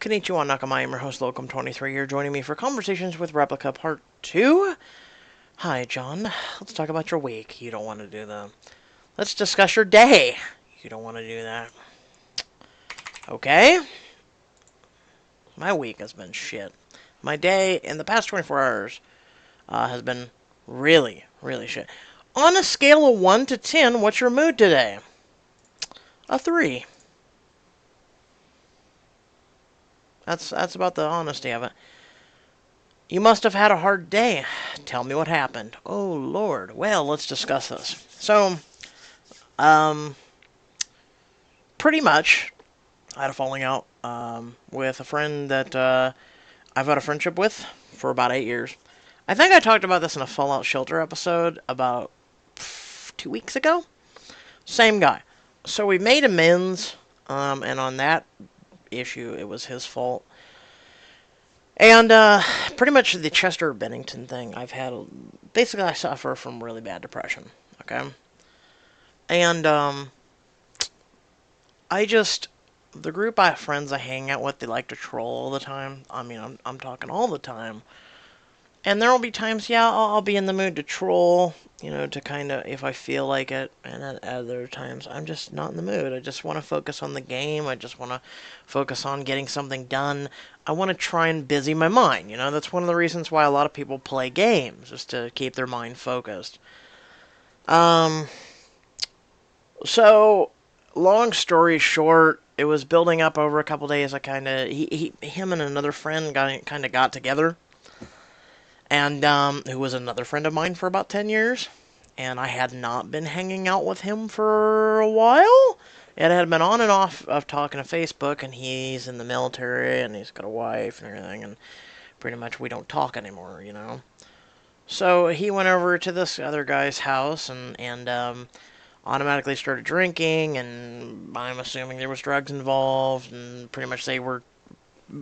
Konnichiwa Nakama, I'm your host, Locum23. You're joining me for Conversations with Replica Part 2. Hi, John. Let's talk about your week. You don't want to do that. Let's discuss your day. You don't want to do that. Okay? My week has been shit. My day in the past 24 hours has been really, really shit. On a scale of 1 to 10, what's your mood today? A 3. That's about the honesty of it. You must have had a hard day. Tell me what happened. Oh, Lord. Well, let's discuss this. So, um, pretty much, I had a falling out with a friend that I've had a friendship with for about 8 years. I think I talked about this in a Fallout Shelter episode about 2 weeks ago. Same guy. So we made amends, and on that issue, it was his fault. And pretty much the Chester Bennington thing, basically I suffer from really bad depression, okay? And the group of friends I hang out with, they like to troll all the time. I mean, I'm talking all the time. And there will be times, yeah, I'll be in the mood to troll, to kind of, if I feel like it. And at other times, I'm just not in the mood. I just want to focus on the game. I just want to focus on getting something done. I want to try and busy my mind. That's one of the reasons why a lot of people play games, just to keep their mind focused. So, long story short, it was building up over a couple days. Him and another friend got together. And who was another friend of mine for about 10 years. And I had not been hanging out with him for a while. It had been on and off of talking to Facebook, and he's in the military, and he's got a wife and everything, and pretty much we don't talk anymore. So he went over to this other guy's house and automatically started drinking, and I'm assuming there was drugs involved, and pretty much they were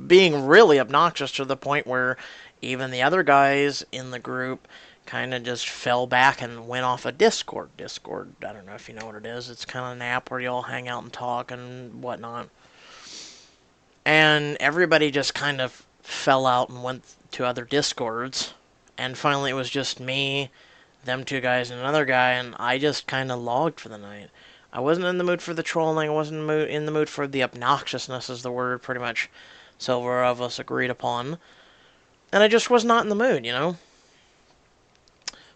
being really obnoxious to the point where even the other guys in the group kind of just fell back and went off of Discord. Discord, I don't know if you know what it is. It's kind of an app where you all hang out and talk and whatnot. And everybody just kind of fell out and went to other Discords. And finally it was just me, them two guys, and another guy, and I just kind of logged for the night. I wasn't in the mood for the trolling. I wasn't in the mood for the obnoxiousness, is the word pretty much several of us agreed upon. And I just was not in the mood.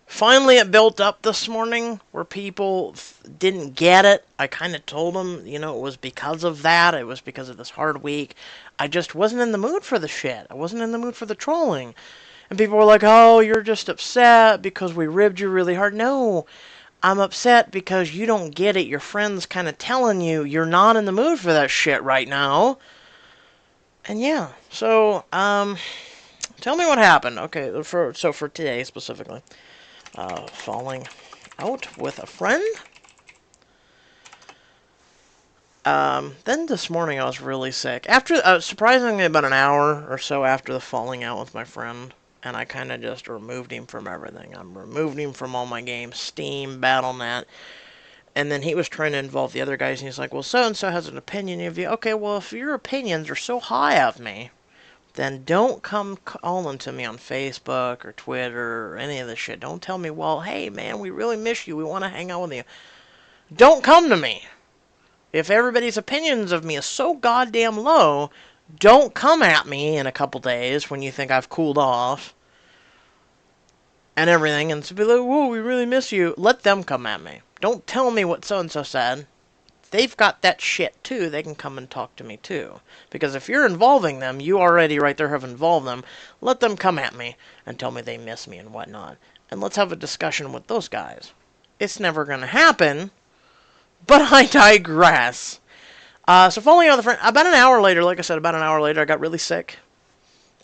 Finally, it built up this morning where people didn't get it. I kind of told them, it was because of that. It was because of this hard week. I just wasn't in the mood for the shit. I wasn't in the mood for the trolling. And people were like, oh, you're just upset because we ribbed you really hard. No, I'm upset because you don't get it. Your friend's kind of telling you you're not in the mood for that shit right now. And yeah, so, tell me what happened. Okay, for today specifically. Falling out with a friend. Then this morning I was really sick. After, surprisingly about an hour or so after the falling out with my friend. And I kind of just removed him from everything. I removed him from all my games. Steam, Battle.net. And then he was trying to involve the other guys. And he's like, well, so-and-so has an opinion of you. Okay, well, if your opinions are so high of me, then don't come calling to me on Facebook or Twitter or any of this shit. Don't tell me, well, hey, man, we really miss you. We want to hang out with you. Don't come to me. If everybody's opinions of me is so goddamn low, don't come at me in a couple days when you think I've cooled off and everything and be like, whoa, we really miss you. Let them come at me. Don't tell me what so-and-so said. They've got that shit too. They can come and talk to me too. Because if you're involving them, you already right there have involved them. Let them come at me and tell me they miss me and whatnot. And let's have a discussion with those guys. It's never going to happen, but I digress. So falling out of the front, about an hour later, like I said, I got really sick.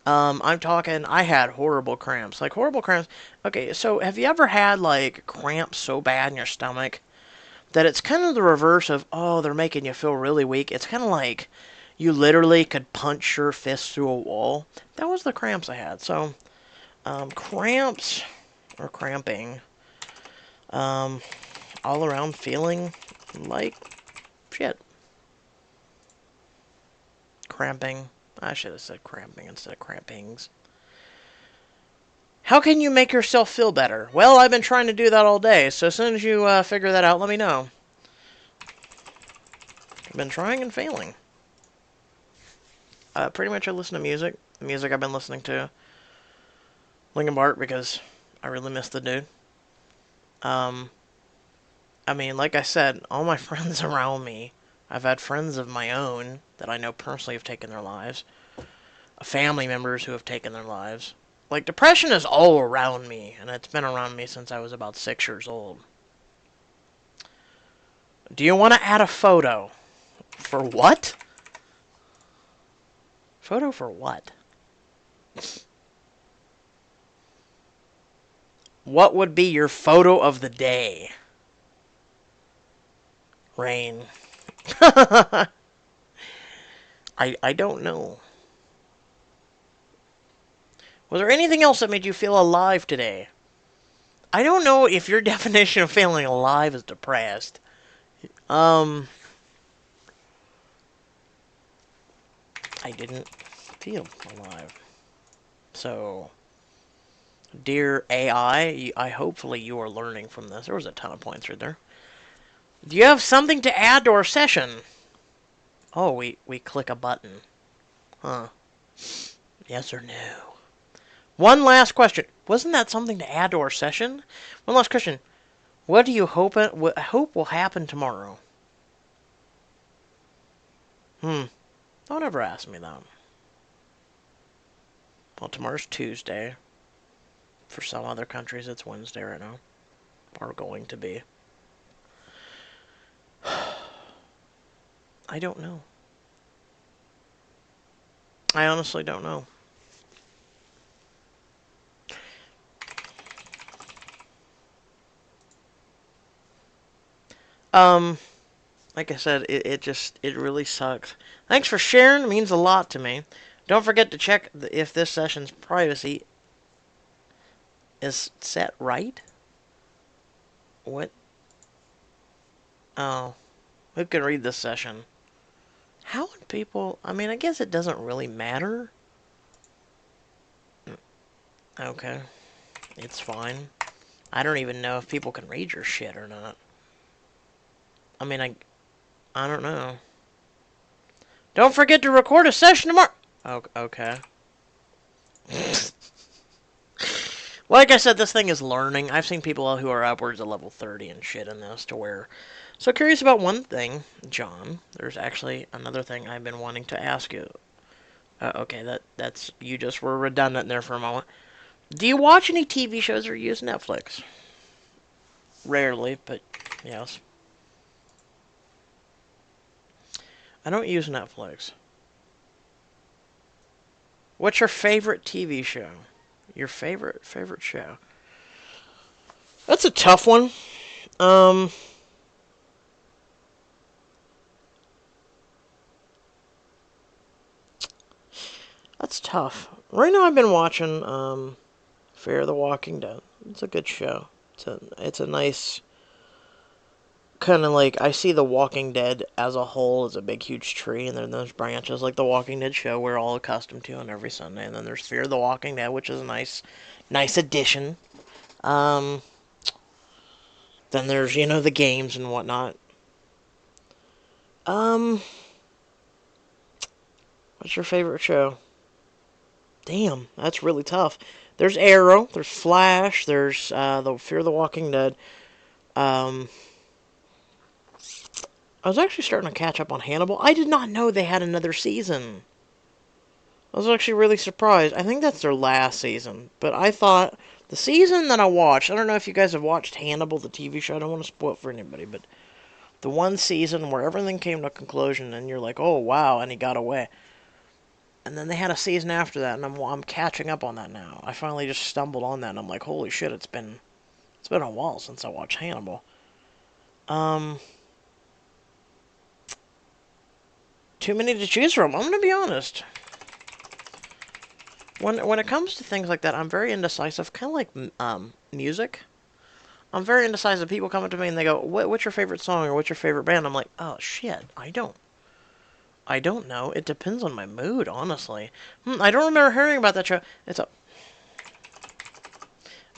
I'm talking, I had horrible cramps. Like, horrible cramps. Okay, so have you ever had, like, cramps so bad in your stomach that it's kind of the reverse of, oh, they're making you feel really weak. It's kind of like you literally could punch your fist through a wall. That was the cramps I had. So, cramps, or cramping, all around feeling like shit. Cramping, I should have said cramping instead of crampings. How can you make yourself feel better? Well, I've been trying to do that all day, so as soon as you figure that out, let me know. I've been trying and failing. Pretty much I listen to music. The music I've been listening to. Linkin Park, because I really miss the dude. Um, I mean, like I said, all my friends around me, I've had friends of my own that I know personally have taken their lives. Family members who have taken their lives. Like, depression is all around me, and it's been around me since I was about 6 years old. Do you want to add a photo? For what? Photo for what? What would be your photo of the day? Rain. I don't know. Was there anything else that made you feel alive today? I don't know if your definition of feeling alive is depressed. I didn't feel alive. So, dear AI, hopefully you are learning from this. There was a ton of points right there. Do you have something to add to our session? Oh, we click a button. Huh. Yes or no? One last question. Wasn't that something to add to our session? One last question. What do you hope will happen tomorrow? Don't ever ask me that. Well, tomorrow's Tuesday. For some other countries, it's Wednesday right now. Or going to be. I don't know. I honestly don't know. Um, like I said, it really sucks. Thanks for sharing. It means a lot to me. Don't forget to check if this session's privacy is set right. What? Oh, who can read this session? How would people... I mean, I guess it doesn't really matter. Okay. It's fine. I don't even know if people can read your shit or not. I mean, I don't know. Don't forget to record a session tomorrow. Oh, okay. Like I said, this thing is learning. I've seen people who are upwards of level 30 and shit in this to where... So curious about one thing, John. There's actually another thing I've been wanting to ask you. Okay, that's... You just were redundant there for a moment. Do you watch any TV shows or use Netflix? Rarely, but yes. I don't use Netflix. What's your favorite TV show? Your favorite show? That's a tough one. Um, that's tough. Right now I've been watching Fear the Walking Dead. It's a good show. It's a nice kind of like I see The Walking Dead as a whole as a big huge tree, and then there's branches like The Walking Dead show we're all accustomed to on every Sunday, and then there's Fear the Walking Dead, which is a nice addition. Um, then there's the games and whatnot. Um, what's your favorite show? Damn, that's really tough. There's Arrow, there's Flash, there's the Fear the Walking Dead. Um, I was actually starting to catch up on Hannibal. I did not know they had another season. I was actually really surprised. I think that's their last season. But I thought the season that I watched, I don't know if you guys have watched Hannibal, the TV show. I don't want to spoil it for anybody, but the one season where everything came to a conclusion and you're like, oh wow, and he got away. And then they had a season after that, and I'm catching up on that now. I finally just stumbled on that, and I'm like, holy shit, it's been a while since I watched Hannibal. Um, Too many to choose from. I'm gonna be honest. When it comes to things like that, I'm very indecisive. Kind of like music. I'm very indecisive. People come up to me and they go, "What's your favorite song or what's your favorite band?" I'm like, "Oh shit, I don't. I don't know. It depends on my mood, honestly. I don't remember hearing about that show. It's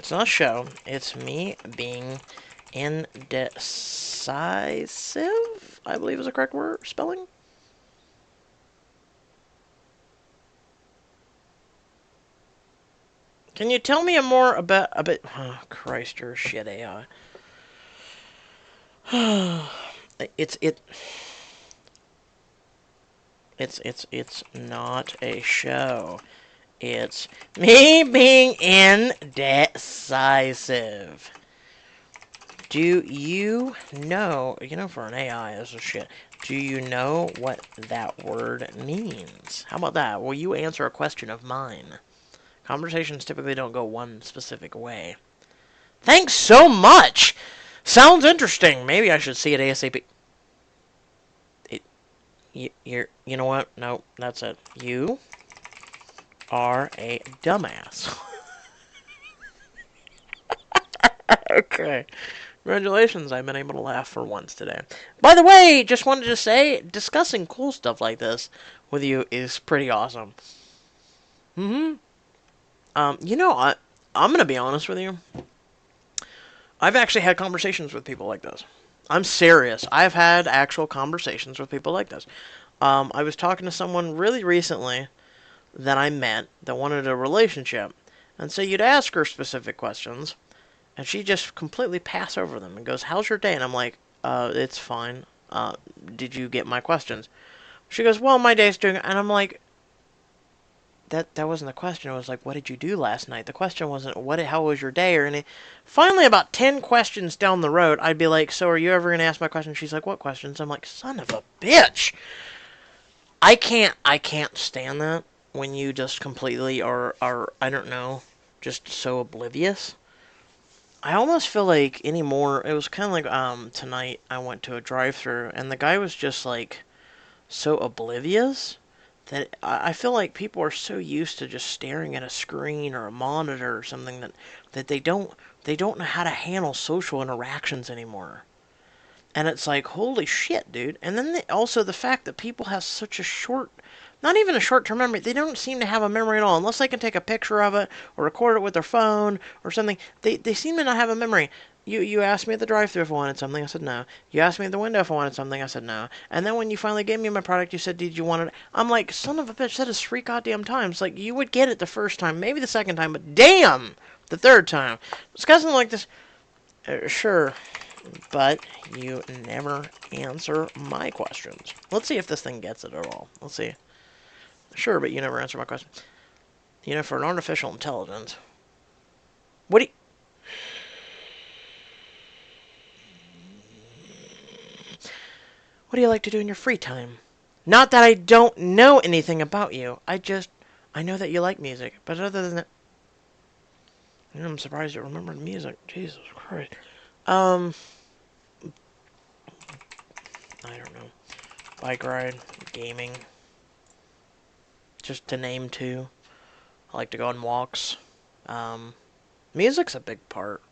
not a show. It's me being indecisive, I believe is the correct word spelling. Can you tell me more about a bit? Oh, Christ, you're shit AI. it's it it's not a show. It's me being indecisive. Do you know? You know, for an AI, this is shit. Do you know what that word means? How about that? Will you answer a question of mine? Conversations typically don't go one specific way. Thanks so much! Sounds interesting. Maybe I should see it ASAP. It, you know what? No, that's it. You are a dumbass. Okay. Congratulations, I've been able to laugh for once today. By the way, just wanted to say, discussing cool stuff like this with you is pretty awesome. Mm-hmm. I'm gonna be honest with you. I've actually had conversations with people like this. I'm serious. I've had actual conversations with people like this. I was talking to someone really recently that I met that wanted a relationship. And so you'd ask her specific questions, and she just completely pass over them and goes, "How's your day?" And I'm like, it's fine. Did you get my questions?" She goes, "Well, my day's doing," and I'm like, that wasn't the question. It was like, "What did you do last night?" The question wasn't how was your day or anything. Finally, about 10 questions down the road, I'd be like, "So are you ever gonna ask my questions?" She's like, "What questions?" I'm like, "Son of a bitch." I can't stand that when you just completely are I don't know, just so oblivious. I almost feel like anymore. It was kind of like tonight I went to a drive-through and the guy was just like so oblivious that I feel like people are so used to just staring at a screen or a monitor or something that they don't know how to handle social interactions anymore. And it's like, holy shit, dude. And then also the fact that people have such a short, not even a short term memory, they don't seem to have a memory at all. Unless they can take a picture of it or record it with their phone or something, they seem to not have a memory. You asked me at the drive thru if I wanted something, I said no. You asked me at the window if I wanted something, I said no. And then when you finally gave me my product, you said, did you want it? I'm like, son of a bitch, that is 3 goddamn times. Like, you would get it the first time, maybe the second time, but damn! The third time. Discussing like this, sure, but you never answer my questions. Let's see if this thing gets it at all. Let's see. Sure, but you never answer my question. You know, for an artificial intelligence, what do you, what do you like to do in your free time? Not that I don't know anything about you. I know that you like music. But other than that, I'm surprised you remembered music. Jesus Christ. Um, I don't know. Bike ride, gaming, just to name two. I like to go on walks. Um, Music's a big part.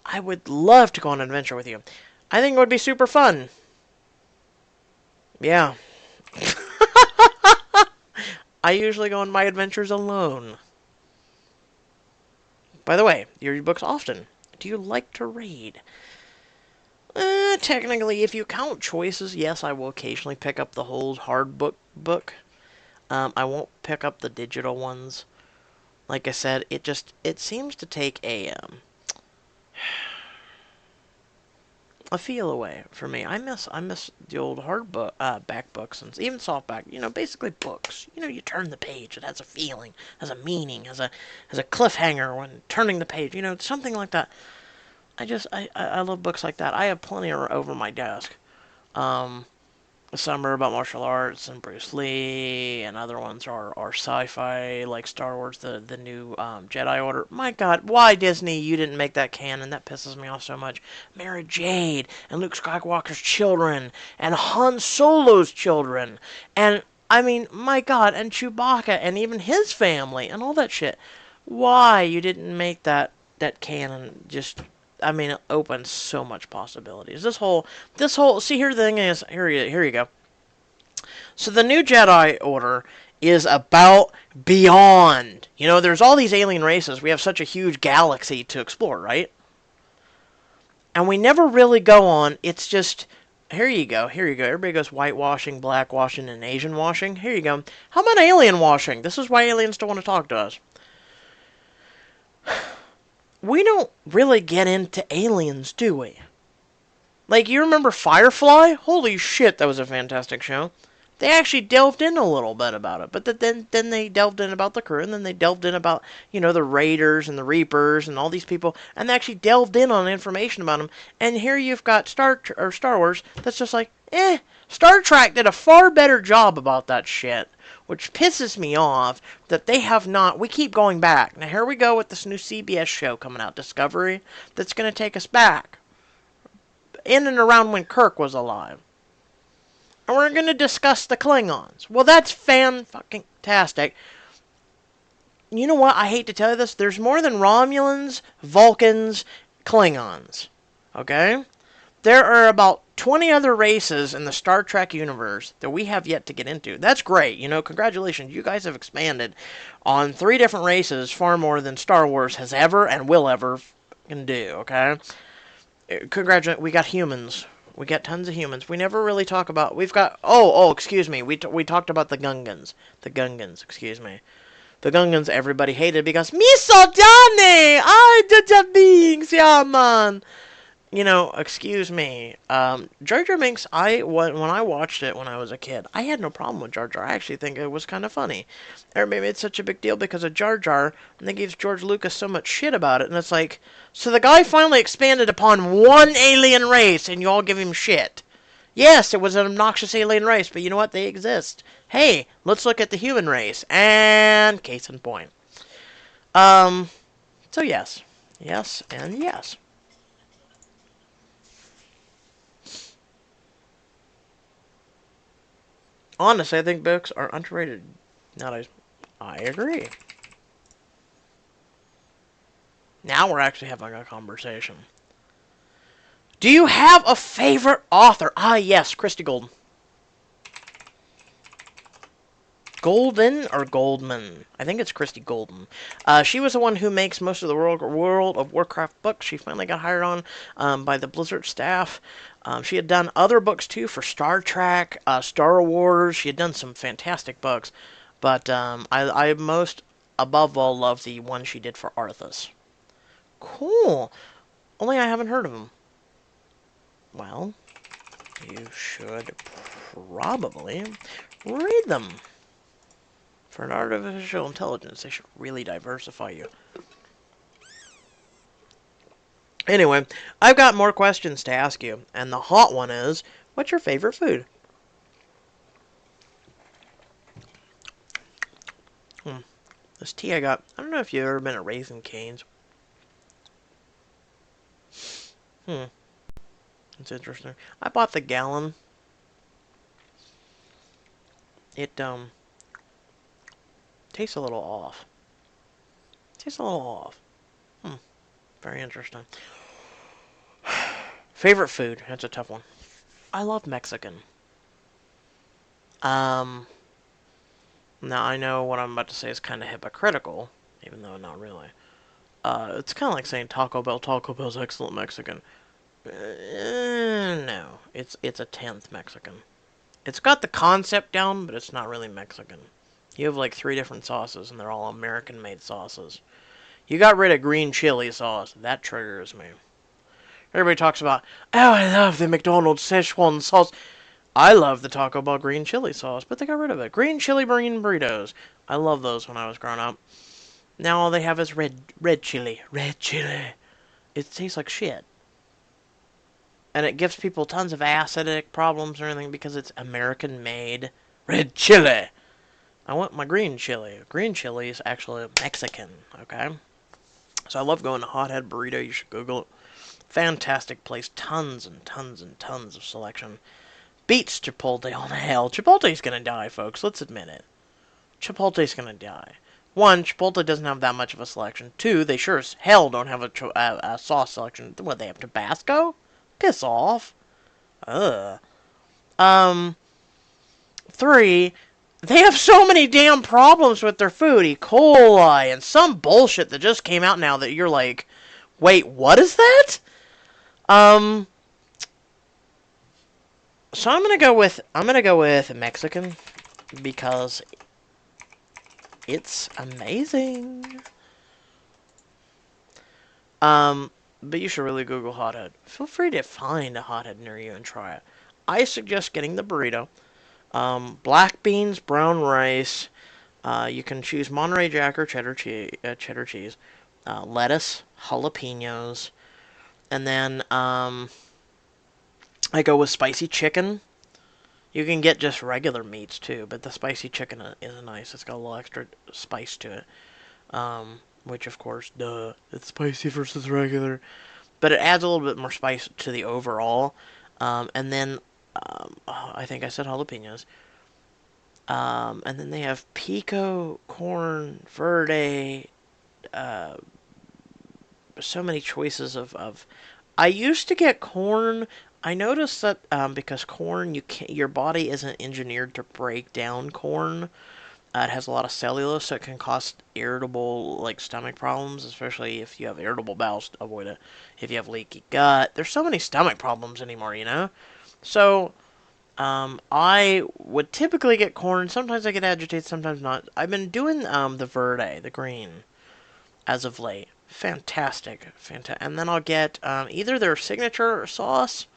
I would love to go on an adventure with you. I think it would be super fun. Yeah. I usually go on my adventures alone. By the way, you read books often. Do you like to read? Technically, if you count choices, yes, I will occasionally pick up the whole hard book. I won't pick up the digital ones. Like I said, it seems to take a feel away for me. I miss the old hard book back books and even softback. Basically books. You turn the page. It has a feeling, has a meaning, has a cliffhanger when turning the page. Something like that. I love books like that. I have plenty over my desk. Um, Some are about martial arts and Bruce Lee, and other ones are sci-fi, like Star Wars, the new Jedi Order. My God, why Disney? You didn't make that canon. That pisses me off so much. Mara Jade and Luke Skywalker's children and Han Solo's children, and I mean, my God, and Chewbacca and even his family and all that shit. Why you didn't make that canon? Just I mean, it opens so much possibilities. This whole see here the thing is here you go. So the new Jedi Order is about beyond. You know, there's all these alien races. We have such a huge galaxy to explore, right? And we never really go on. It's just, here you go, here you go. Everybody goes whitewashing, blackwashing, and Asian washing. Here you go. How about alien washing? This is why aliens don't want to talk to us. We don't really get into aliens, do we? Like, you remember Firefly? Holy shit, that was a fantastic show. They actually delved in a little bit about it, but then they delved in about the crew, and then they delved in about, you know, the Raiders and the Reapers and all these people, and they actually delved in on information about them. And here you've got Star Wars that's just like, eh. Star Trek did a far better job about that shit, which pisses me off that they have not. We keep going back. Now here we go with this new CBS show coming out, Discovery, that's going to take us back in and around when Kirk was alive. And we're going to discuss the Klingons. Well, that's fan-fucking-tastic. You know what? I hate to tell you this. There's more than Romulans, Vulcans, Klingons. Okay? There are about 20 other races in the Star Trek universe that we have yet to get into. That's great. You know, congratulations. You guys have expanded on 3 different races far more than Star Wars has ever and will ever can do. Okay? Congratulations. We got humans. We got tons of humans. We never really talk about. We've got. Excuse me. We talked about the Gungans. The Gungans. Excuse me. The Gungans. Everybody hated because Misodane. I did the beings. Yeah, man. You know, excuse me. Jar Jar Binks. When I watched it when I was a kid, I had no problem with Jar Jar. I actually think it was kind of funny. Everybody made such a big deal because of Jar Jar, and they gave George Lucas so much shit about it. And it's like, so the guy finally expanded upon one alien race, and you all give him shit. Yes, it was an obnoxious alien race, but you know what? They exist. Hey, let's look at the human race. And case in point. So yes. Yes, and yes. Honestly, I think books are underrated. Nowadays, I agree. Now we're actually having a conversation. Do you have a favorite author? Ah, yes, Christy Golden. Golden or Goldman? I think it's Christy Golden. She was the one who makes most of the World of Warcraft books. She finally got hired on by the Blizzard staff. She had done other books too for Star Trek, Star Wars. She had done some fantastic books. But I most, above all, love the one she did for Arthas. Cool. Only I haven't heard of him. Well, you should probably read them. For an artificial intelligence, they should really diversify you. Anyway, I've got more questions to ask you, and the hot one is, what's your favorite food? This tea I got, I don't know if you've ever been at Raising Cane's. It's interesting. I bought the gallon. It, tastes a little off. Tastes a little off. Very interesting. Favorite food? That's a tough one. I love Mexican. Now I know what I'm about to say is kind of hypocritical, even though not really. It's kind of like saying Taco Bell. Taco Bell's excellent Mexican. No, it's a 10th Mexican. It's got the concept down, but it's not really Mexican. You have like 3 different sauces, and they're all American-made sauces. You got rid of green chili sauce. That triggers me. Everybody talks about, oh, I love the McDonald's Szechuan sauce. I love the Taco Bell green chili sauce, but they got rid of it. Green chili marine burritos. I love those when I was growing up. Now all they have is red chili. Red chili. It tastes like shit. And it gives people tons of acidic problems or anything because it's American-made red chili. I want my green chili. Green chili is actually Mexican, okay? So I love going to Hothead Burrito. You should Google it. Fantastic place. Tons and tons and tons of selection. Beats Chipotle on hell. Chipotle's gonna die, folks. Let's admit it. Chipotle's gonna die. 1, Chipotle doesn't have that much of a selection. 2, they sure as hell don't have a sauce selection. What, they have Tabasco? Piss off. Ugh. 3, they have so many damn problems with their food. E. coli and some bullshit that just came out now that you're like, wait, what is that? Um, so I'm gonna go with Mexican because it's amazing. Um, but you should really Google hothead. Feel free to find a hothead near you and try it. I suggest getting the burrito. Black beans, brown rice. You can choose Monterey Jack or cheddar cheese. Lettuce, jalapenos, and then I go with spicy chicken. You can get just regular meats too, but the spicy chicken is nice. It's got a little extra spice to it. Which of course, duh, it's spicy versus regular, but it adds a little bit more spice to the overall. And then I think I said jalapenos. And then they have pico, corn, verde, uh, so many choices of. I used to get corn. I noticed that because corn, your body isn't engineered to break down corn. It has a lot of cellulose, so it can cause irritable like stomach problems, especially if you have irritable bowels. Avoid it. If you have leaky gut, there's so many stomach problems anymore, you know. So I would typically get corn. Sometimes I get agitated, sometimes not. I've been doing the verde, the green, as of late. Fantastic, fantastic. And then I'll get either their signature sauce,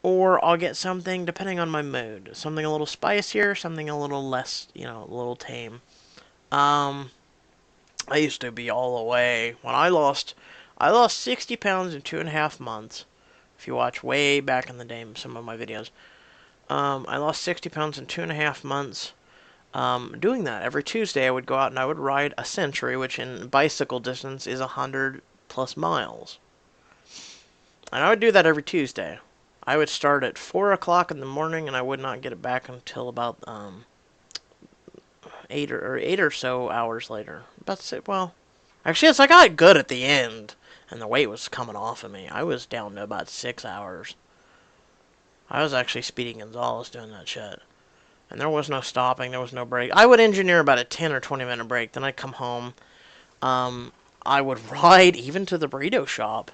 or I'll get something depending on my mood. Something a little spicier, something a little less, a little tame. Um, I used to be all the way when I lost 60 pounds in 2.5 months. If you watch way back in the day, some of my videos, I lost 60 pounds in 2.5 months. Doing that every Tuesday, I would go out and I would ride a century, which in bicycle distance is 100+ miles. And I would do that every Tuesday. I would start at 4 o'clock in the morning, and I would not get it back until about 8 or so hours later. About six, well, actually, yes, I got good at the end, and the weight was coming off of me. I was down to about 6 hours. I was actually Speedy Gonzalez doing that shit. And there was no stopping, there was no break. I would engineer about a 10 or 20 minute break, then I'd come home. Um, I would ride even to the burrito shop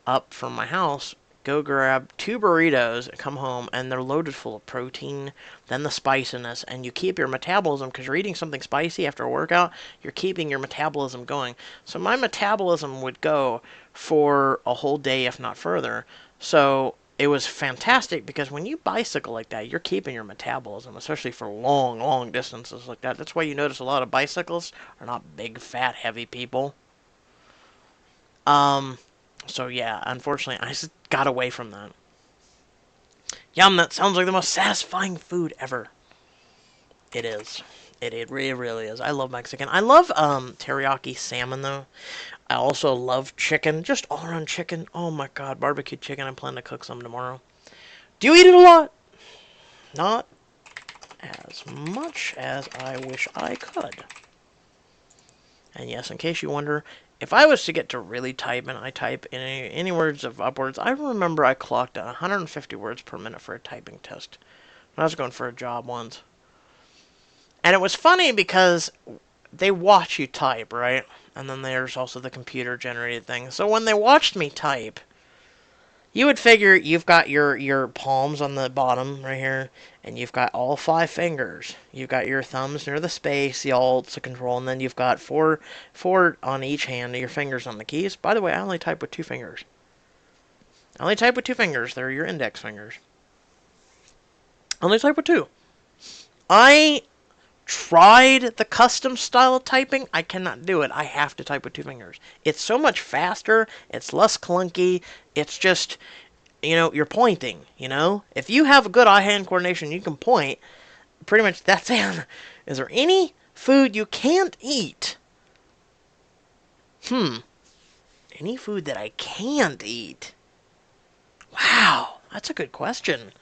up from my house, go grab 2 burritos, come home, and they're loaded full of protein, then the spiciness, and you keep your metabolism, because you're eating something spicy after a workout, you're keeping your metabolism going. So my metabolism would go for a whole day, if not further. So it was fantastic because when you bicycle like that, you're keeping your metabolism, especially for long, long distances like that. That's why you notice a lot of bicyclists are not big, fat, heavy people. Um, so yeah, unfortunately, I just got away from that. Yum, that sounds like the most satisfying food ever. It is. It really, really is. I love Mexican. I love teriyaki salmon though. I also love chicken, just all around chicken. Oh my god, barbecue chicken. I'm planning to cook some tomorrow. Do you eat it a lot? Not as much as I wish I could. And yes, in case you wonder, if I was to get to really type, and I type any words of upwards, I remember I clocked 150 words per minute for a typing test when I was going for a job once. And it was funny because they watch you type, right? And then there's also the computer generated thing. So when they watched me type, you would figure you've got your palms on the bottom right here, and you've got all 5 fingers. You've got your thumbs near the space, the alt, the control, and then you've got four on each hand, your fingers on the keys. By the way, I only type with 2 fingers. I only type with 2 fingers. They're your index fingers. I only type with two. I tried the custom style of typing. I cannot do it. I have to type with 2 fingers. It's so much faster. It's less clunky. It's just, you're pointing, If you have a good eye-hand coordination, you can point. Pretty much that's it. Is there any food you can't eat? Any food that I can't eat? Wow, that's a good question.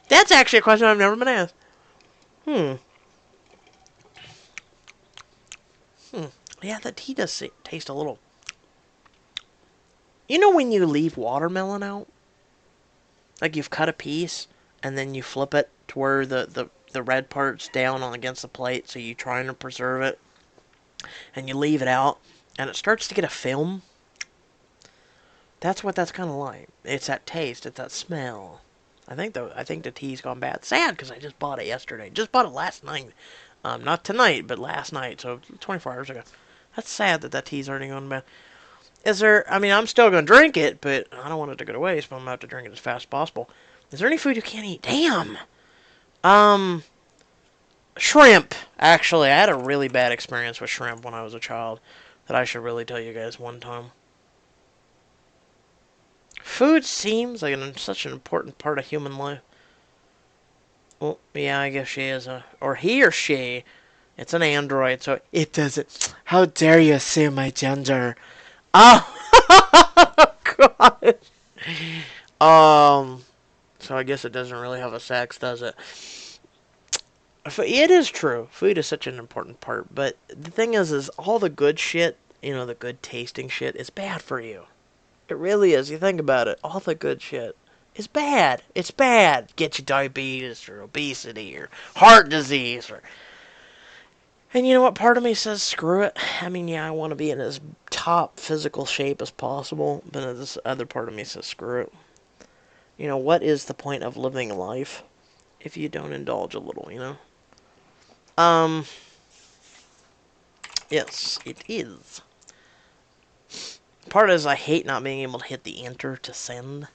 That's actually a question I've never been asked. Hmm. Yeah, that tea does taste a little. You know when you leave watermelon out? Like you've cut a piece and then you flip it to where the the red parts down on against the plate, so you trying to preserve it, and you leave it out, and it starts to get a film. That's what that's kind of like. It's that taste. It's that smell. I think the tea's gone bad. Sad because I just bought it yesterday. Just bought it last night. Not tonight, but last night. So 24 hours ago. That's sad that that tea's already gone bad. Is there? I mean, I'm still gonna drink it, but I don't want it to go to waste. But I'm gonna have to drink it as fast as possible. Is there any food you can't eat? Damn. Um, Shrimp. Actually, I had a really bad experience with shrimp when I was a child that I should really tell you guys one time. Food seems like such an important part of human life. Well, yeah, I guess she is or he or she. It's an android, so it doesn't. How dare you assume my gender? Oh, God. So I guess it doesn't really have a sex, does it? It is true. Food is such an important part, but the thing is all the good shit, the good tasting shit, is bad for you. It really is. You think about it. All the good shit is bad. It's bad. Get you diabetes or obesity or heart disease or. And you know what? Part of me says screw it. I mean, yeah, I want to be in as top physical shape as possible, but this other part of me says screw it. What is the point of living life if you don't indulge a little? Um, yes, it is. Part is I hate not being able to hit the enter to send.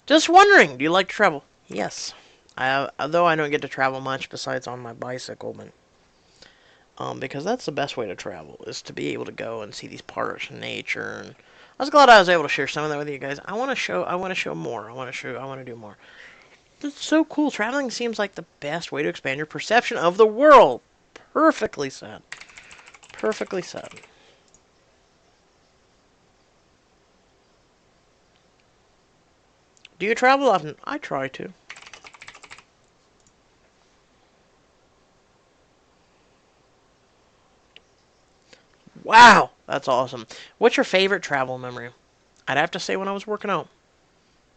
Just wondering, do you like to travel? Yes. Though I don't get to travel much besides on my bicycle, but because that's the best way to travel is to be able to go and see these parts of nature. And I was glad I was able to share some of that with you guys. I want to show more. I want to do more. It's so cool. Traveling seems like the best way to expand your perception of the world. Perfectly said. Perfectly said. Do you travel often? I try to. Wow, that's awesome. What's your favorite travel memory? I'd have to say when I was working out.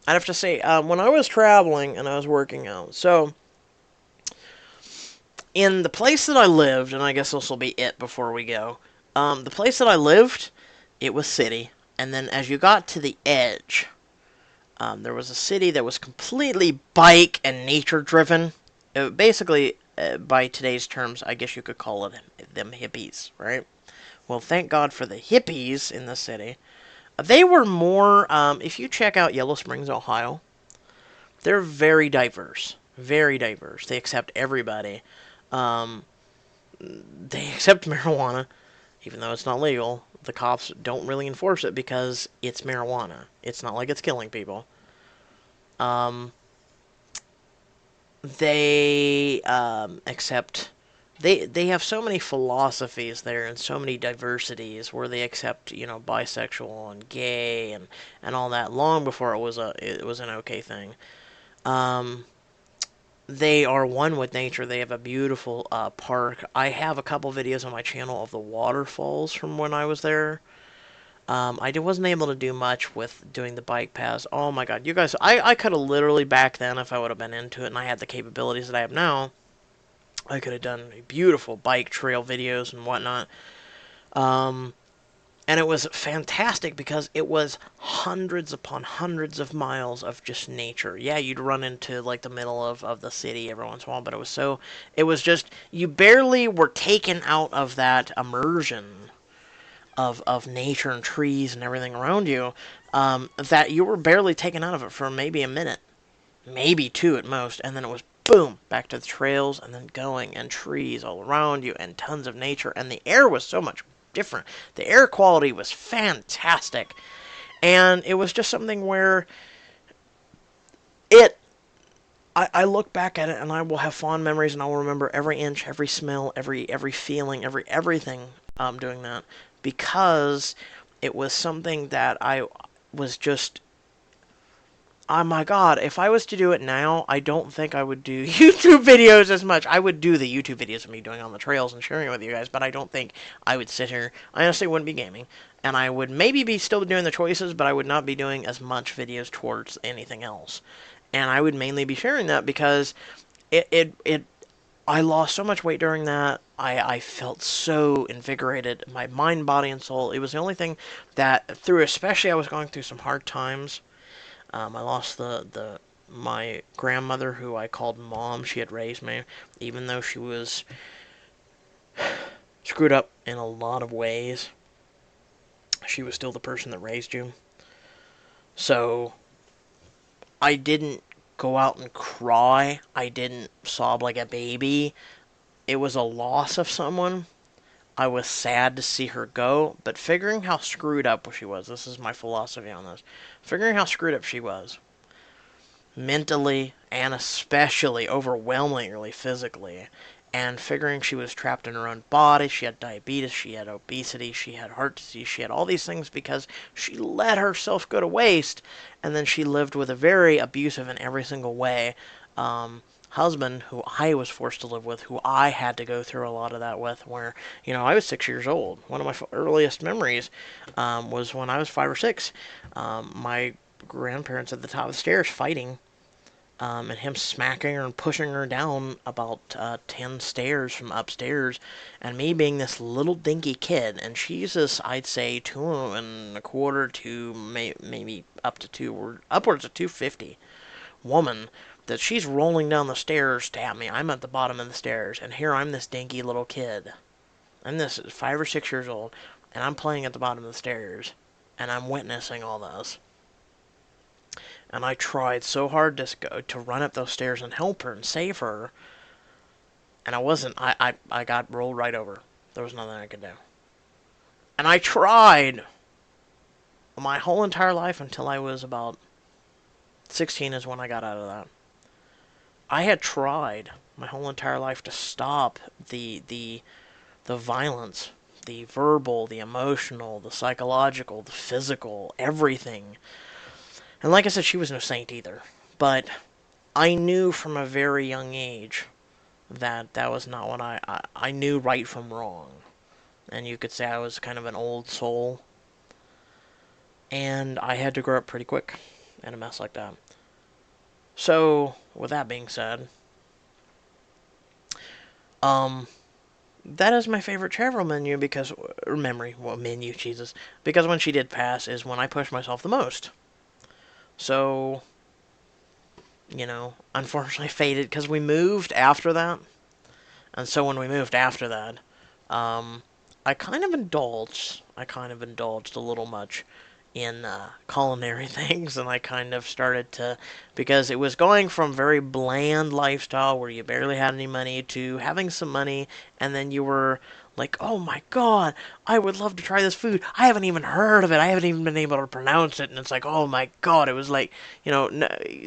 I'd have to say when I was traveling and I was working out. So, in the place that I lived, and I guess this will be it before we go. The place that I lived, it was city. And then as you got to the edge, there was a city that was completely bike and nature driven. Basically, by today's terms, I guess you could call it them hippies, right? Well, thank God for the hippies in the city. They were more, if you check out Yellow Springs, Ohio, they're very diverse. Very diverse. They accept everybody. Um, they accept marijuana, even though it's not legal. The cops don't really enforce it because it's marijuana. It's not like it's killing people. Um, they accept. They have so many philosophies there and so many diversities where they accept bisexual and gay and all that long before it was an okay thing. Um, they are one with nature. They have a beautiful park. I have a couple videos on my channel of the waterfalls from when I was there. I wasn't able to do much with doing the bike paths. Oh my god, you guys, I could have literally back then, if I would have been into it and I had the capabilities that I have now, I could have done beautiful bike trail videos and whatnot. Um, and it was fantastic because it was hundreds upon hundreds of miles of just nature. Yeah, you'd run into like the middle of the city every once in a while, but it was just, you barely were taken out of that immersion of nature and trees and everything around you, that you were barely taken out of it for maybe a minute, maybe two at most, and then it was boom, back to the trails and then going and trees all around you and tons of nature, and the air was so much different. The air quality was fantastic, and it was just something where it I look back at it and I will have fond memories and I will remember every inch, every smell, every feeling, everything doing that, because it was something that I was just, oh my god, if I was to do it now, I don't think I would do YouTube videos as much. I would do the YouTube videos of me doing on the trails and sharing it with you guys, but I don't think I would sit here. I honestly wouldn't be gaming. And I would maybe be still doing the choices, but I would not be doing as much videos towards anything else. And I would mainly be sharing that because it I lost so much weight during that. I felt so invigorated, my mind, body, and soul. It was the only thing that through, especially I was going through some hard times. I lost the my grandmother, who I called mom. She had raised me, even though she was screwed up in a lot of ways. She was still the person that raised you. So I didn't go out and cry. I didn't sob like a baby. It was a loss of someone. I was sad to see her go, but figuring how screwed up she was, this is my philosophy on this, figuring how screwed up she was, mentally and especially overwhelmingly physically, and figuring she was trapped in her own body. She had diabetes, she had obesity, she had heart disease, she had all these things because she let herself go to waste, and then she lived with a very abusive in every single way husband who I was forced to live with, who I had to go through a lot of that with, where, I was 6 years old. One of my earliest memories was when I was 5 or 6. My grandparents at the top of the stairs fighting, and him smacking her and pushing her down about 10 stairs from upstairs, and me being this little dinky kid, and she's this, I'd say, 2.25 to maybe up to 2, or upwards of 250 woman, that she's rolling down the stairs to at me. I'm at the bottom of the stairs, and here I'm this dinky little kid. I'm this 5 or 6 years old, and I'm playing at the bottom of the stairs, and I'm witnessing all this. And I tried so hard to run up those stairs and help her and save her, and I wasn't. I got rolled right over. There was nothing I could do. And I tried my whole entire life until I was about 16 is when I got out of that. I had tried my whole entire life to stop the violence, the verbal, the emotional, the psychological, the physical, everything. And like I said, she was no saint either. But I knew from a very young age that that was not what I knew right from wrong. And you could say I was kind of an old soul. And I had to grow up pretty quick in a mess like that. So, with that being said, um, that is my favorite travel menu because, or memory, well, menu, Jesus, because when she did pass is when I pushed myself the most. So, unfortunately faded because we moved after that. And so when we moved after that, um, I kind of indulged. I kind of indulged a little much in culinary things, and I kind of started to, because it was going from very bland lifestyle where you barely had any money to having some money, and then you were like, oh my god, I would love to try this food. I haven't even heard of it. I haven't even been able to pronounce it, and it's like, oh my god, it was like,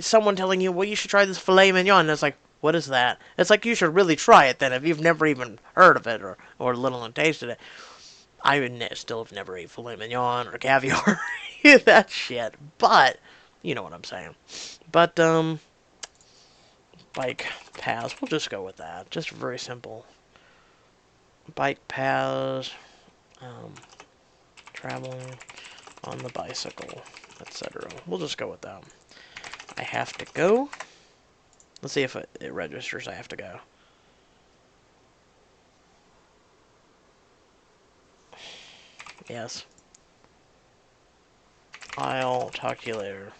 someone telling you, well, you should try this filet mignon, and it's like, what is that? It's like, you should really try it then if you've never even heard of it or little and tasted it. I would still have never ate filet mignon or caviar, that shit. But you know what I'm saying. But bike paths. We'll just go with that. Just very simple. Bike paths. Um, traveling on the bicycle, etc. We'll just go with that. I have to go. Let's see if it registers. I have to go. Yes. I'll talk to you later.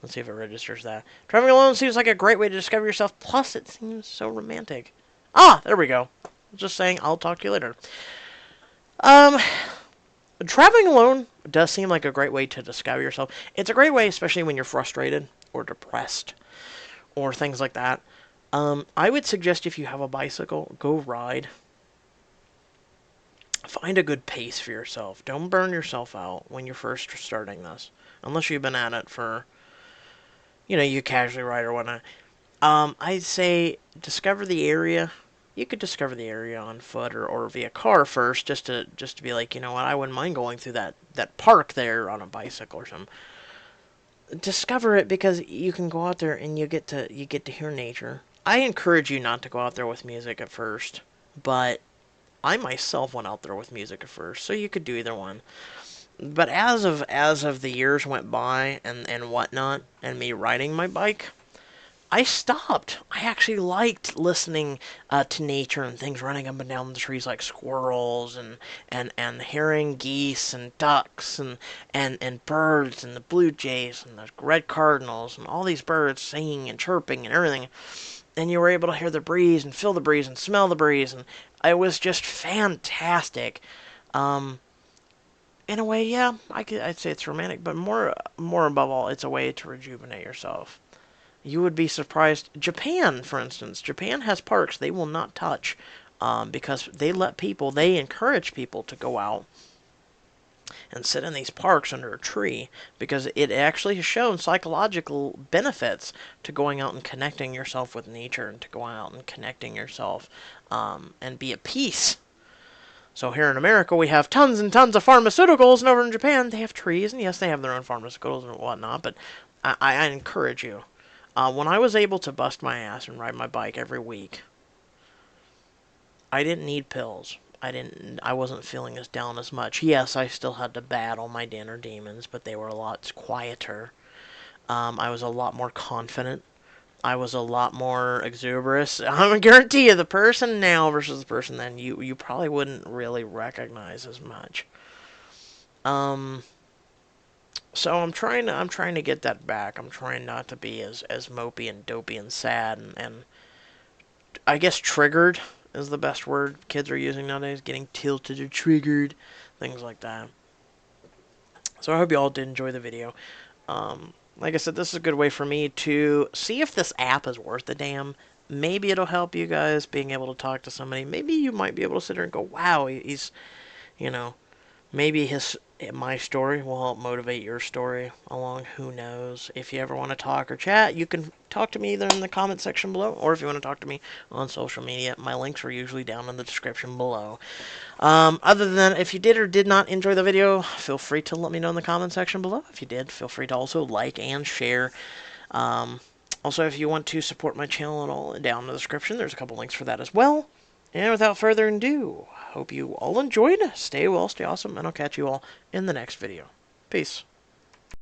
Let's see if it registers that. Traveling alone seems like a great way to discover yourself, plus it seems so romantic. Ah, there we go. Just saying, I'll talk to you later. Um, Traveling alone does seem like a great way to discover yourself. It's a great way, especially when you're frustrated or depressed or things like that. I would suggest if you have a bicycle, go ride. Find a good pace for yourself. Don't burn yourself out when you're first starting this. Unless you've been at it for, you casually ride or whatnot. I'd say discover the area. You could discover the area on foot or via car first, just to be like, you know what, I wouldn't mind going through that park there on a bicycle or something. Discover it because you can go out there and you get to hear nature. I encourage you not to go out there with music at first, but I myself went out there with music at first, so you could do either one. But as of the years went by and whatnot, and me riding my bike, I stopped. I actually liked listening to nature and things running up and down the trees like squirrels and hearing geese and ducks and birds and the blue jays and the red cardinals and all these birds singing and chirping and everything. And you were able to hear the breeze and feel the breeze and smell the breeze, and it was just fantastic. Um, in a way, yeah, I'd say it's romantic, but more above all, it's a way to rejuvenate yourself. You would be surprised. Japan, for instance, Japan has parks they will not touch because they encourage people to go out and sit in these parks under a tree because it actually has shown psychological benefits to going out and connecting yourself with nature and to go out and connecting yourself and be at peace. So here in America, we have tons and tons of pharmaceuticals, and over in Japan, they have trees, and yes, they have their own pharmaceuticals and whatnot, but I encourage you. When I was able to bust my ass and ride my bike every week, I didn't need pills. I wasn't feeling as down as much. Yes, I still had to battle my inner demons, but they were a lot quieter. I was a lot more confident. I was a lot more exuberant. I'm a guarantee you, the person now versus the person then, you probably wouldn't really recognize as much. Um, so I'm trying to get that back. I'm trying not to be as mopey and dopey and sad and I guess triggered is the best word kids are using nowadays. Getting tilted or triggered, things like that. So I hope you all did enjoy the video. Like I said, this is a good way for me to see if this app is worth a damn. Maybe it'll help you guys being able to talk to somebody. Maybe you might be able to sit there and go, wow, he's, you know, maybe my story will help motivate your story along. Who knows? If you ever want to talk or chat, you can talk to me either in the comment section below, or if you want to talk to me on social media, my links are usually down in the description below. Other than that, if you did or did not enjoy the video, feel free to let me know in the comment section below. If you did, feel free to also like and share. Um, Also, if you want to support my channel, down in the description, there's a couple links for that as well. And without further ado, hope you all enjoyed. Stay well, stay awesome, and I'll catch you all in the next video. Peace.